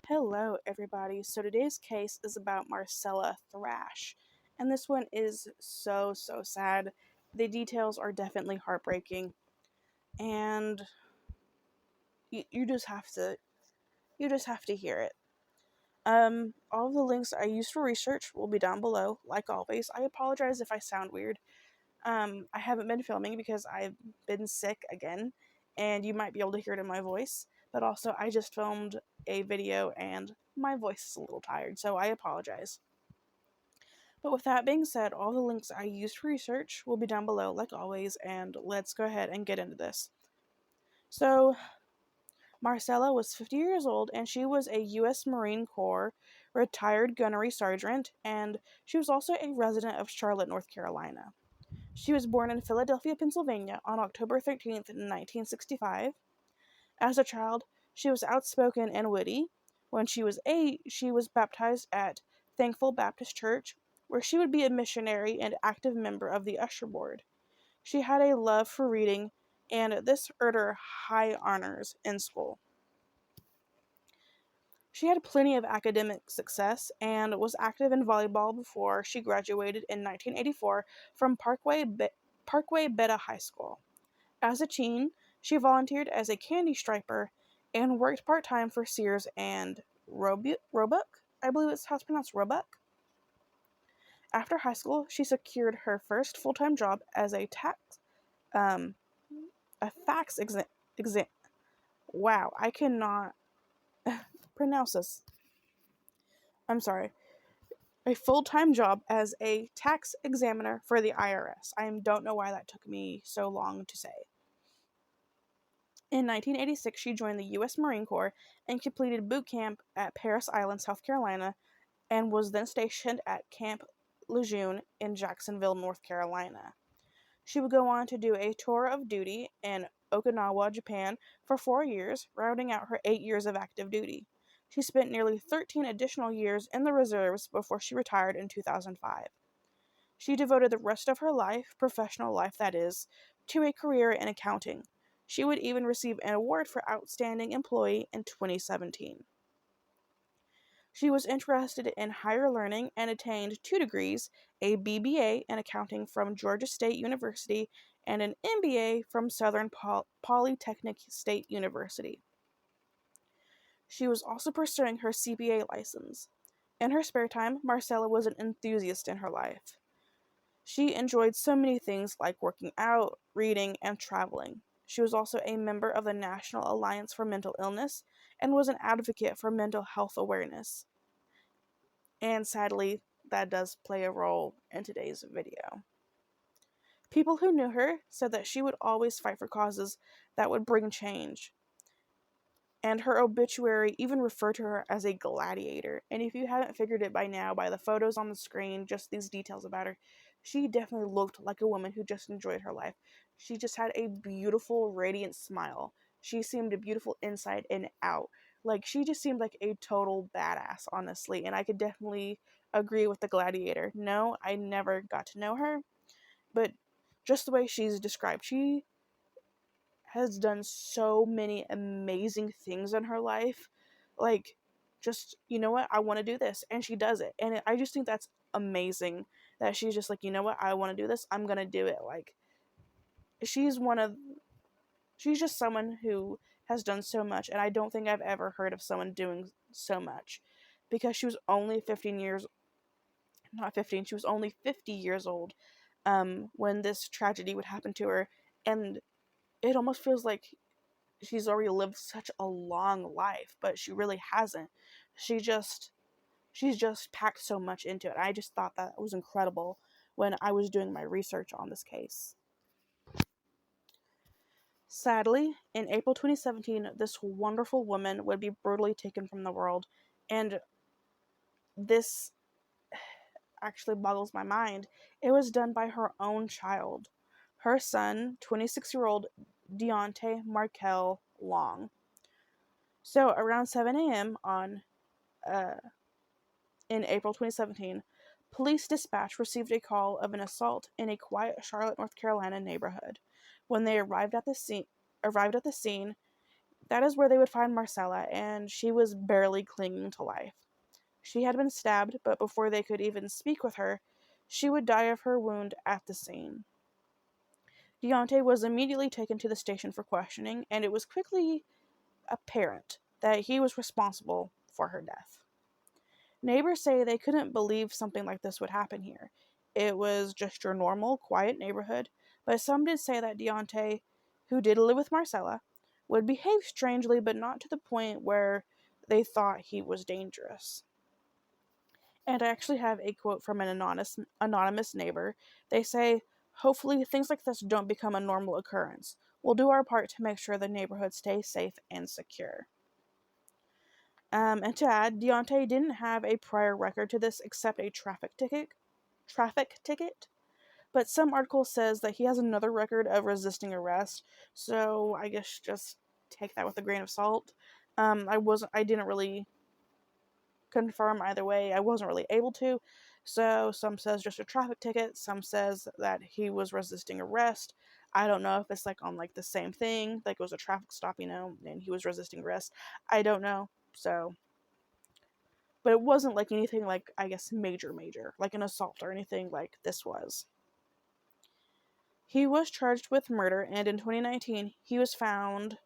Hello, everybody. So today's case is about Marcella Thrash, and this one is so sad. The details are definitely heartbreaking, and you just have to hear it. All the links I used for research will be down below. Like always, I apologize if I sound weird. I haven't been filming because I've been sick again, and you might be able to hear it in my voice. But also, I just filmed a video and my voice is a little tired, so I apologize. But with that being said, all the links I used for research will be down below, like always, and let's go ahead and get into this. So, Marcella was 50 years old, and she was a U.S. Marine Corps retired gunnery sergeant, and she was also a resident of Charlotte, North Carolina. She was born in Philadelphia, Pennsylvania on October 13th, 1965. As a child, she was outspoken and witty. When she was 8, she was baptized at Thankful Baptist Church, where she would be a missionary and active member of the usher board. She had a love for reading, and this earned her high honors in school. She had plenty of academic success and was active in volleyball before she graduated in 1984 from Parkway Beta High School. As a teen, she volunteered as a candy striper and worked part-time for Sears and Roebuck. I believe it's how it's pronounced, Roebuck. After high school, she secured her first full-time job as um, a fax exam. Wow, I cannot pronounce this. I'm sorry. A full-time job as a tax examiner for the IRS. I don't know why that took me so long to say. In 1986, she joined the U.S. Marine Corps and completed boot camp at Parris Island, South Carolina, and was then stationed at Camp Lejeune in Jacksonville, North Carolina. She would go on to do a tour of duty in Okinawa, Japan for 4 years, rounding out her 8 years of active duty. She spent nearly 13 additional years in the reserves before she retired in 2005. She devoted the rest of her life, professional life that is, to a career in accounting. She would even receive an award for Outstanding Employee in 2017. She was interested in higher learning and attained 2 degrees, a BBA in accounting from Georgia State University and an MBA from Southern Polytechnic State University. She was also pursuing her CPA license. In her spare time, Marcella was an enthusiast in her life. She enjoyed so many things like working out, reading, and traveling. She was also a member of the National Alliance for Mental Illness and was an advocate for mental health awareness. And sadly, that does play a role in today's video. People who knew her said that she would always fight for causes that would bring change. And her obituary even referred to her as a gladiator. And if you haven't figured it by now, by the photos on the screen, just these details about her, she definitely looked like a woman who just enjoyed her life. She just had a beautiful, radiant smile. She seemed beautiful inside and out. Like, she just seemed like a total badass, honestly. And I could definitely agree with the gladiator. No, I never got to know her, but just the way she's described, she has done so many amazing things in her life. Like, just, you know what, I want to do this. And she does it. And I just think that's amazing that she's just like, you know what, I want to do this. I'm going to do it. Like, she's she's just someone who has done so much. And I don't think I've ever heard of someone doing so much because she was only 15 years, not 15, she was only 50 years old when this tragedy would happen to her. And it almost feels like she's already lived such a long life, but she really hasn't. She's just packed so much into it. I just thought that was incredible when I was doing my research on this case. Sadly, in April 2017, this wonderful woman would be brutally taken from the world, and this actually boggles my mind. It was done by her own child. Her son, 26-year-old Deontay Markel Long. So around 7 a.m. Uh, in April 2017, police dispatch received a call of an assault in a quiet Charlotte, North Carolina neighborhood. When they arrived at the scene, That is where they would find Marcella, and she was barely clinging to life. She had been stabbed, but before they could even speak with her, she would die of her wound at the scene. Deontay was immediately taken to the station for questioning, and it was quickly apparent that he was responsible for her death. Neighbors say they couldn't believe something like this would happen here. It was just your normal, quiet neighborhood, but some did say that Deontay, who did live with Marcella, would behave strangely, but not to the point where they thought he was dangerous. And I actually have a quote from an anonymous neighbor. They say, "Hopefully, things like this don't become a normal occurrence. We'll do our part to make sure the neighborhood stays safe and secure." And to add, Deontay didn't have a prior record to this except a traffic ticket. But some article says that he has another record of resisting arrest. So I guess just take that with a grain of salt. I didn't really confirm either way. I wasn't really able to. So some says just a traffic ticket. Some says that he was resisting arrest. I don't know if it's like on like the same thing, like it was a traffic stop, and he was resisting arrest. I don't know. So, but it wasn't like anything like, I guess, major, like an assault or anything like this was. He was charged with murder, and in 2019, he was found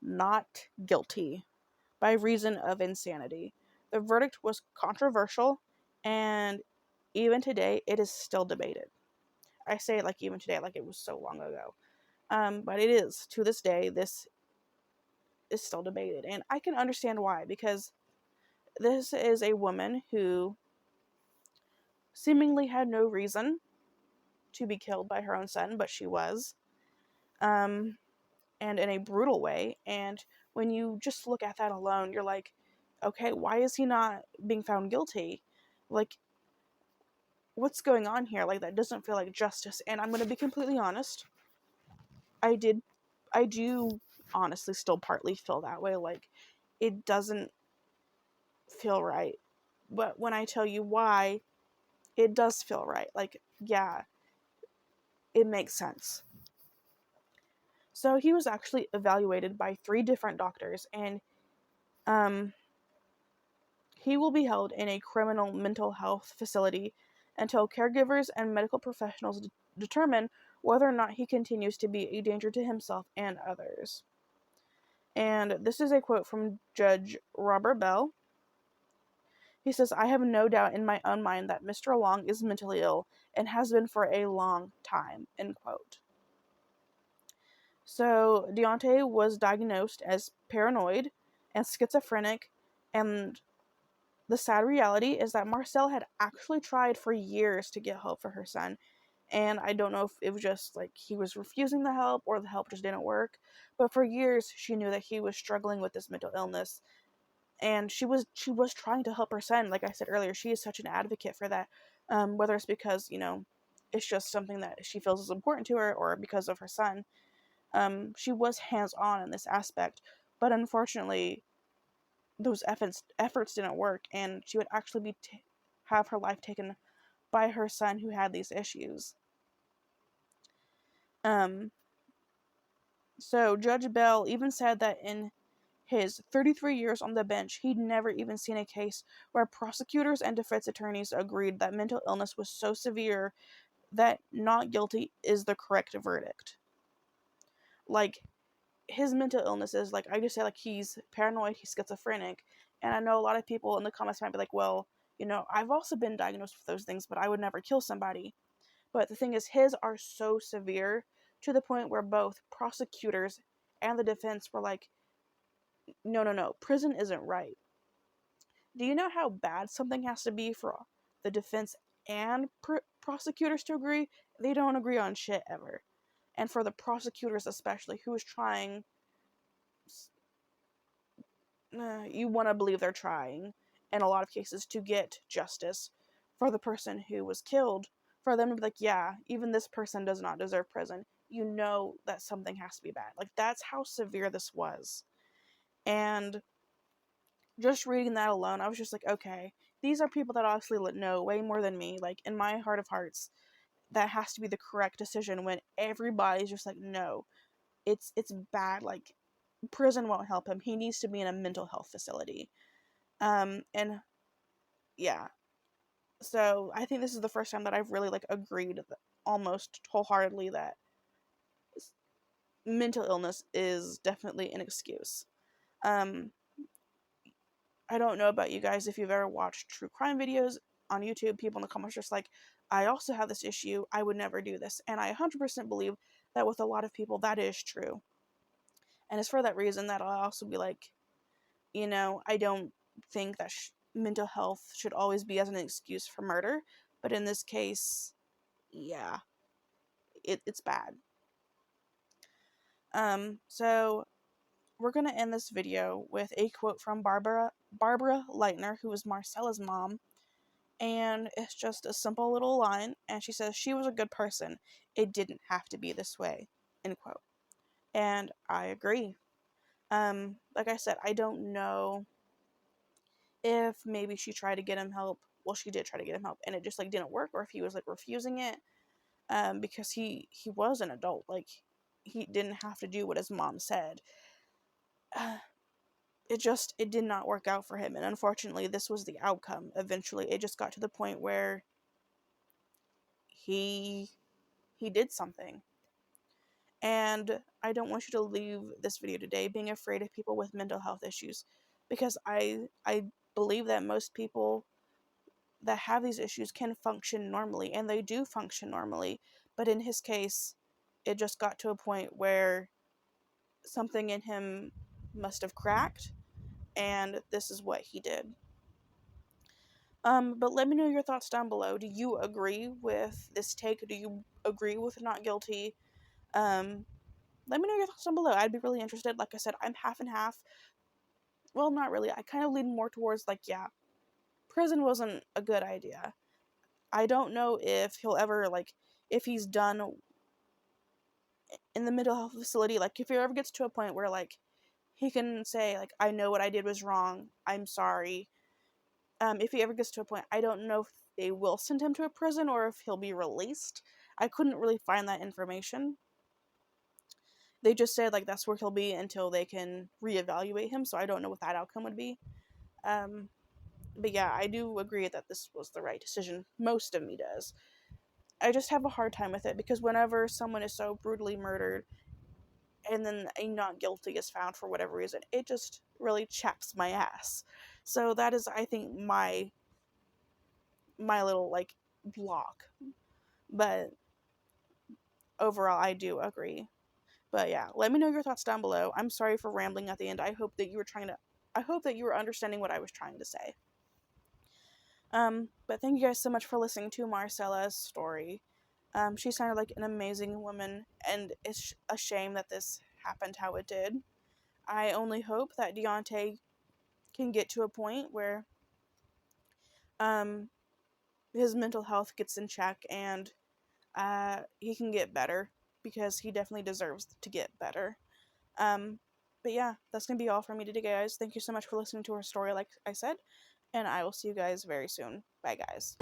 not guilty by reason of insanity. The verdict was controversial, and even today, it is still debated. I say like even today, like it was so long ago. But it is, to this day, this is still debated. And I can understand why, because this is a woman who seemingly had no reason to be killed by her own son, but she was. Um, and in a brutal way. And when you just look at that alone, you're like, okay, why is he not being found guilty? Like, what's going on here? Like, that doesn't feel like justice. And I'm going to be completely honest. I did, I do honestly still partly feel that way. Like, it doesn't feel right. But when I tell you why, it does feel right. Like, yeah, it makes sense. So he was actually evaluated by 3 different doctors, and um, he will be held in a criminal mental health facility until caregivers and medical professionals determine whether or not he continues to be a danger to himself and others. And this is a quote from Judge Robert Bell. He says, "I have no doubt in my own mind that Mr. Long is mentally ill and has been for a long time." End quote. So Deontay was diagnosed as paranoid and schizophrenic, and the sad reality is that Marcel had actually tried for years to get help for her son, and I don't know if it was just like he was refusing the help or the help just didn't work, but for years she knew that he was struggling with this mental illness, and she was trying to help her son. Like I said earlier, she is such an advocate for that, whether it's because it's just something that she feels is important to her or because of her son. She was hands on in this aspect, but unfortunately those efforts didn't work, and she would actually have her life taken by her son who had these issues. Um, so Judge Bell even said that in his 33 years on the bench, he'd never even seen a case where prosecutors and defense attorneys agreed that mental illness was so severe that not guilty is the correct verdict. Like, his mental illness is, like I just said, like he's paranoid, he's schizophrenic, and I know a lot of people in the comments might be like, well, I've also been diagnosed with those things, but I would never kill somebody. But the thing is, his are so severe to the point where both prosecutors and the defense were like, no, no, no, prison isn't right. Do you know how bad something has to be for the defense and prosecutors to agree? They don't agree on shit ever. And for the prosecutors especially, who is trying, you want to believe they're trying, in a lot of cases, to get justice for the person who was killed. For them to be like, yeah, even this person does not deserve prison. You know that something has to be bad. Like, that's how severe this was. And just reading that alone, I was just like, okay, these are people that obviously know way more than me. Like, in my heart of hearts, that has to be the correct decision when everybody's just like, no, it's bad. Like, prison won't help him. He needs to be in a mental health facility. And yeah, so I think this is the first time that I've really like agreed almost wholeheartedly that mental illness is definitely an excuse. Um, I don't know about you guys if you've ever watched true crime videos on YouTube. People in the comments are just like, I also have this issue. I would never do this. And I 100% believe that with a lot of people, that is true. And it's for that reason that I'll also be like, I don't think that mental health should always be as an excuse for murder. But in this case, yeah, it's bad. So we're going to end this video with a quote from Barbara Leitner, who was Marcella's mom. And it's just a simple little line. And she says, she was a good person. It didn't have to be this way. End quote. And I agree. Like I said, I don't know if maybe she tried to get him help. Well, she did try to get him help, and it just like didn't work, or if he was like refusing it, because he was an adult, like he didn't have to do what his mom said. It did not work out for him, and unfortunately, this was the outcome. Eventually, it just got to the point where he did something. And I don't want you to leave this video today being afraid of people with mental health issues, because I believe that most people that have these issues can function normally, and they do function normally. But in his case, it just got to a point where something in him must have cracked, and this is what he did. But let me know your thoughts down below. Do you agree with this take? Do you agree with not guilty? Let me know your thoughts down below. I'd be really interested. Like I said, I'm half and half. Well, not really. I kind of lean more towards like, yeah, prison wasn't a good idea. I don't know if he'll ever, like, if he's done in the mental health facility, like, if he ever gets to a point where, like, he can say, like, I know what I did was wrong, I'm sorry. If he ever gets to a point, I don't know if they will send him to a prison or if he'll be released. I couldn't really find that information. They just said, like, that's where he'll be until they can reevaluate him, so I don't know what that outcome would be. But yeah, I do agree that this was the right decision. Most of me does. I just have a hard time with it because whenever someone is so brutally murdered and then a not guilty is found for whatever reason, it just really chaps my ass. So that is, I think, my little like block. But overall, I do agree. But yeah, let me know your thoughts down below. I'm sorry for rambling at the end. I hope that you were understanding what I was trying to say. But thank you guys so much for listening to Marcella's story. She sounded like an amazing woman, and it's a shame that this happened how it did. I only hope that Deontay can get to a point where his mental health gets in check and he can get better, because he definitely deserves to get better. But yeah, that's going to be all from me today, guys. Thank you so much for listening to her story, like I said, and I will see you guys very soon. Bye, guys.